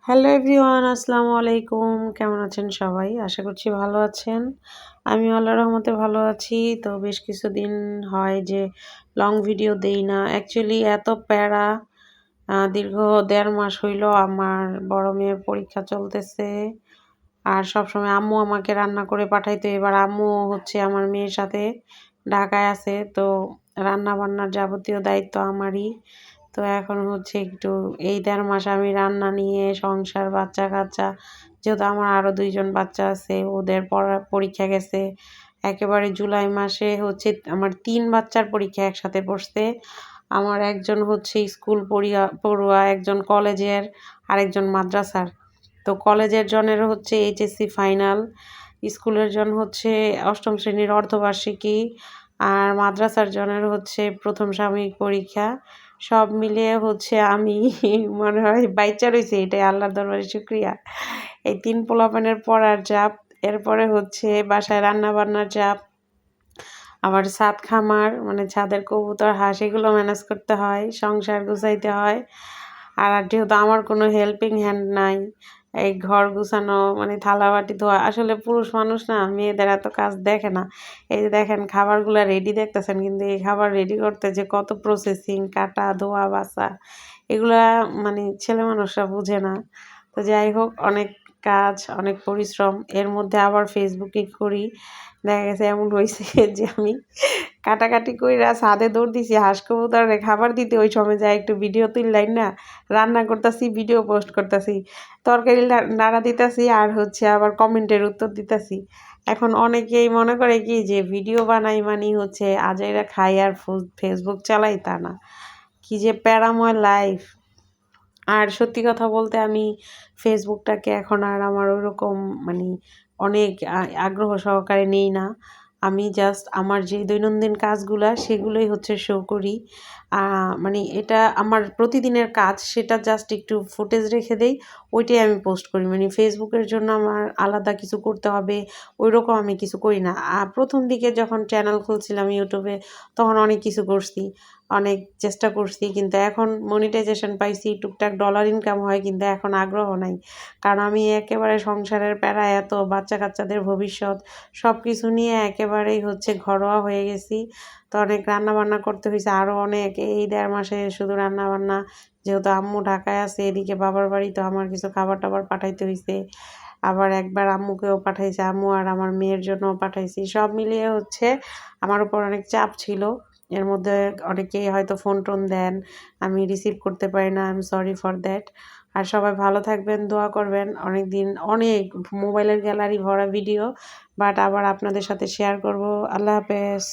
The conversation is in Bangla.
হ্যালো এভরিওয়ান, আসসালামু আলাইকুম। কেমন আছেন সবাই? আশা করছি ভালো আছেন। আমিও আল্লাহর রহমতে ভালো আছি। তো বেশ কিছুদিন হয় যে লং ভিডিও দেই না। অ্যাকচুয়ালি এত প্যারা, দীর্ঘ ১.৫ মাস হইল আমার বড় মেয়ের পরীক্ষা চলতেছে। আর সবসময় আম্মু আমাকে রান্না করে পাঠাইতো। এবার আম্মু হচ্ছে আমার মেয়ের সাথে ঢাকায় আছে। তো রান্না-বান্নার যাবতীয় দায়িত্ব আমারই। তো এখন হচ্ছে একটু এই ১.৫ মাস আমি রান্না নিয়ে সংসার, বাচ্চা-কাচ্চা, যেহেতু আমার আরও ২ জন বাচ্চা আছে, ওদের পরীক্ষা গেছে। একেবারে জুলাই মাসে হচ্ছে আমার ৩ বাচ্চার পরীক্ষা একসাথে পড়ছে। আমার একজন হচ্ছে স্কুল পড়ুয়া, একজন কলেজের, আরেকজন মাদ্রাসার। তো কলেজের জনের হচ্ছে এইচএসসি ফাইনাল, স্কুলের জন হচ্ছে ৮ম শ্রেণীর অর্ধবার্ষিকী, আর মাদ্রাসার জনের হচ্ছে ১ম সাময়িক পরীক্ষা। সব মিলিয়ে হচ্ছে আমি মনে হয় বাইচ্চা রইছি, এটাই আল্লাহর দরবারে শুকরিয়া। এই ৩ পোলাপানের পড়ার চাপ, এরপরে হচ্ছে বাসায় রান্না-বান্নার চাপ, আবার ছাদ খামার মানে ছাদের কবুতর, হাঁস এগুলো ম্যানেজ করতে হয়, সংসার গুছাইতে হয়। আর যেহেতু আমার কোনো হেল্পিং হ্যান্ড নাই, এই ঘর গুছানো মানে থালা-বাটি ধোয়া, আসলে পুরুষ মানুষ না, মেয়েদের এত কাজ দেখে না। এই যে দেখেন খাবারগুলা রেডি দেখতেছেন, কিন্তু এই খাবার রেডি করতে যে কত প্রসেসিং, কাটা, ধোয়া, বাছা, এগুলা মানে ছেলে মানুষরা বুঝে না। তো যাই হোক, অনেক কাজ, অনেক পরিশ্রম। এর মধ্যে আবার ফেসবুকে করি। দেখা গেছে এমন হইছে যে আমি কাটাকাটি কইরা ছাদে দৌড় দিছি হাঁস কবুতরে খাবার দিতে, ওই সময় যাই একটু ভিডিও তুললাই না, রান্না করতাছি, ভিডিও পোস্ট করতাছি, তরকারি নাড়া দিতাছি, আর হচ্ছে আবার কমেন্টের উত্তর দিতাছি। এখন অনেকেই মনে করে কি যে ভিডিও বানাই মানেই হচ্ছে আজাইরা খাই আর ফেসবুক চালাই, তা না। কি যে প্যারাময় লাইফ। আর সত্যি কথা বলতে আমি ফেসবুকটাকে এখন আর আমার ওইরকম মানে অনেক আগ্রহ সহকারে নেই না। আমি জাস্ট আমার যে দৈনন্দিন কাজগুলা সেগুলোই হচ্ছে শো করি। মানে এটা আমার প্রতিদিনের কাজ, সেটা জাস্ট একটু ফুটেজ রেখে দেই, ওইটাই আমি পোস্ট করি। মানে ফেসবুকের জন্য আমার আলাদা কিছু করতে হবে ওইরকম আমি কিছু করি না। ১ম দিকে যখন চ্যানেল খুলছিলাম ইউটিউবে, তখন অনেক কিছু করছি, অনেক চেষ্টা করছি, কিন্তু এখন মনিটাইজেশন পাইছি, টুকটাক ডলার ইনকাম হয়, কিন্তু এখন আগ্রহ নাই। কারণ আমি একেবারে সংসারের প্যারা এত, বাচ্চা-কাচ্চাদের ভবিষ্যৎ সব কিছু নিয়ে একেবারেই হচ্ছে ঘরোয়া হয়ে গেছি। তো অনেক রান্নাবান্না করতে হইছে, আরও অনেক, এই ১.৫ মাসে শুধু রান্নাবান্না। যেহেতু আম্মু ঢাকায় আছে, এদিকে বাবার বাড়ি, তো আমার কিছু খাবার-টাবার পাঠাইতে হইছে। আবার একবার আম্মুকেও পাঠাইছি, আম্মু আর আমার মেয়ের জন্যও পাঠাইছি। সব মিলিয়ে হচ্ছে আমার উপর অনেক চাপ ছিল। এর মধ্যে অনেকেই হয়তো ফোন-টোন দেন, আমি রিসিভ করতে পারি না। I am sorry for that. আর সবাই ভালো থাকবেন, দোয়া করবেন। অনেক মোবাইলের গ্যালারি ভরা ভিডিও, বাট আবার আপনাদের সাথে শেয়ার করব। আল্লাহ হাফেজ।